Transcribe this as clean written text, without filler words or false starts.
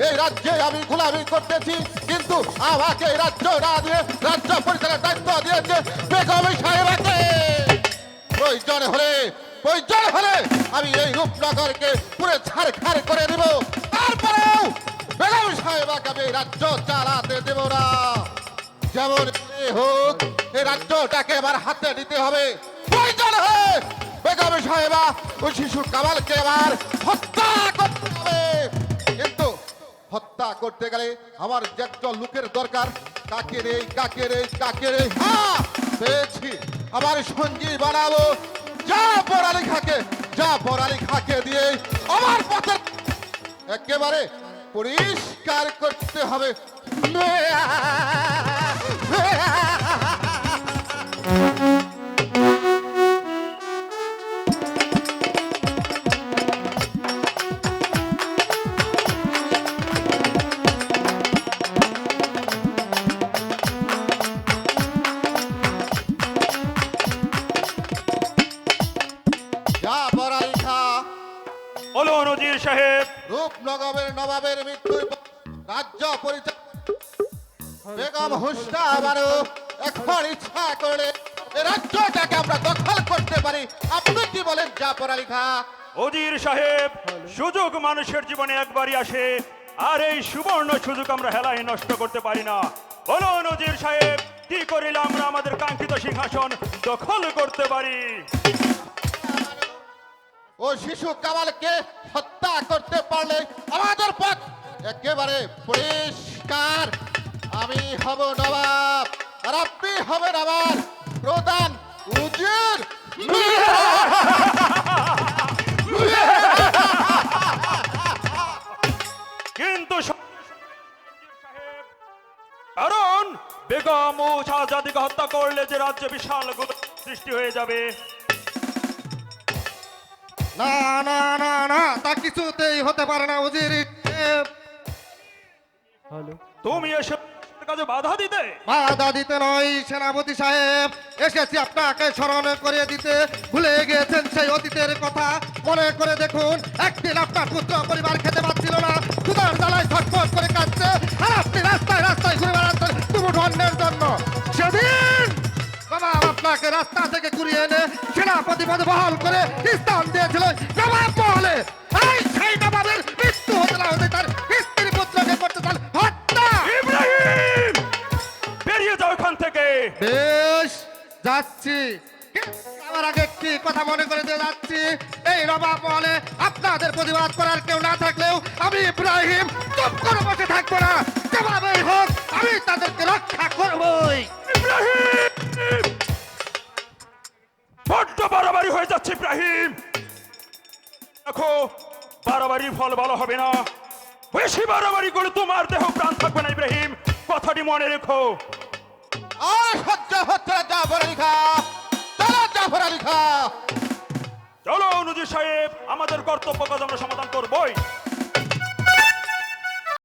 এই রাজ্যে আমি গোলামি করতেছি, কিন্তু আমাকে এই রাজ্য না দিয়ে রাজ্য পরিচালনার দায়িত্ব দিয়েছে বেগম সাহেবাকে। প্রয়োজন হলে আমি এই রূপনগরকে পুরো ছাড়খাড় করে দেব, তারপরেও বেগম সাহেবাকে আমি এই রাজ্য চালাতে দেব না। যেমন হোক এই রাজ্যটাকে আমার হাতে নিতে হবে। প্রয়োজন হয় বেগম সাহেবা ওই শিশু কামালকে আবার হত্যা করতে হবে, কিন্তু হত্যা করতে গেলে আমার যে একজন লোকের দরকার। কাকে রে হ্যাঁ পেয়েছি, আমার সঙ্গী বানাবো। যা পড়ালেখাকে দিয়ে আমার পথে একেবারে পরিষ্কার করতে হবে। বলুন উজির সাহেব। রূপনগরের নবাবের মৃত্যুর পর রাজ্য পরিচালনা বেগম হুসনা আবারও এখন ইচ্ছা করলে এই রাজ্যটাকে আমরা দখল করতে পারি। আপনি কি বলেন জাফর আলী খাঁ? উজির সাহেব, সুযোগ মানুষের জীবনে একবারই আসে, আর এই সুবর্ণ সুযোগ আমরা হেলায় নষ্ট করতে পারি না। বলুন উজির সাহেব, কি করিলে আমরা আমাদের কাঙ্ক্ষিত সিংহাসন দখল করতে পারি? ও শিশু কামালকে হত্যা করতে পারলে আমাদের পথ একেবারে পরিষ্কার। আমি হব নবাব আর আপনি হবেন আমার প্রধান উজির। কিন্তু কারণ বেগম ও শাহজাদিকে হত্যা করলে যে রাজ্যে বিশাল সৃষ্টি হয়ে যাবে। না না না না, তা কিছুতেই হতে পারে না উজির। তুমি এসে কাজে বাধা দিতে? বাধা দিতে নয় সেনাপতি সাহেব, এসেছি আপনাকে স্মরণ করিয়ে দিতে। ভুলে গিয়েছেন সেই অতীতের কথা? মনে করে দেখুন, একদিন আপনার পুত্র পরিবার খেতে পাচ্ছিল না, ক্ষুধার জ্বালায় ছটফট করে কাঁদছে, আর আপনি রাস্তায় রাস্তায় ঘুরে বেড়াচ্ছেন দুমুঠো অন্নের জন্য। সেদিন বাবা আপনাকে রাস্তা থেকে ঘুরিয়ে এনে সেনাপতি পদে বহাল করে স্থান দিয়েছিল নবাব মহলে। এই সেই নবাবের মৃত্যু হতে না হতে তার স্ত্রী পুত্রকে করতে চান হত্যা। ইব্রাহিম, বেরিয়ে যাও এখান থেকে। বেশ, যাচ্ছি। আমার আগে একটি কথা মনে করে দিয়ে যাচ্ছি, এই নবাব মহলে আপনাদের প্রতিবাদ করার কেউ না থাকলেও আমি ইব্রাহিম চুপ করে বসে থাকবো না। যেভাবেই হোক আমি তাদেরকে রক্ষা করবই। ইব্রাহিম, বড্ড বাড়াবাড়ি হয়ে যাচ্ছে ইব্রাহিম। দেখো, বাড়াবাড়ি ফল ভালো হবে না। বেশি বাড়াবাড়ি করে তোমার দেহ প্রাণ থাকবে না ইব্রাহিম, কথাটি মনে রেখো। আর সহ্য হচ্ছে না জাফর আলী খাঁ। চলো জাফর আলী খাঁ। চলো উজির সাহেব, আমাদের কর্তব্য কাজ আমরা সমাধান করবই।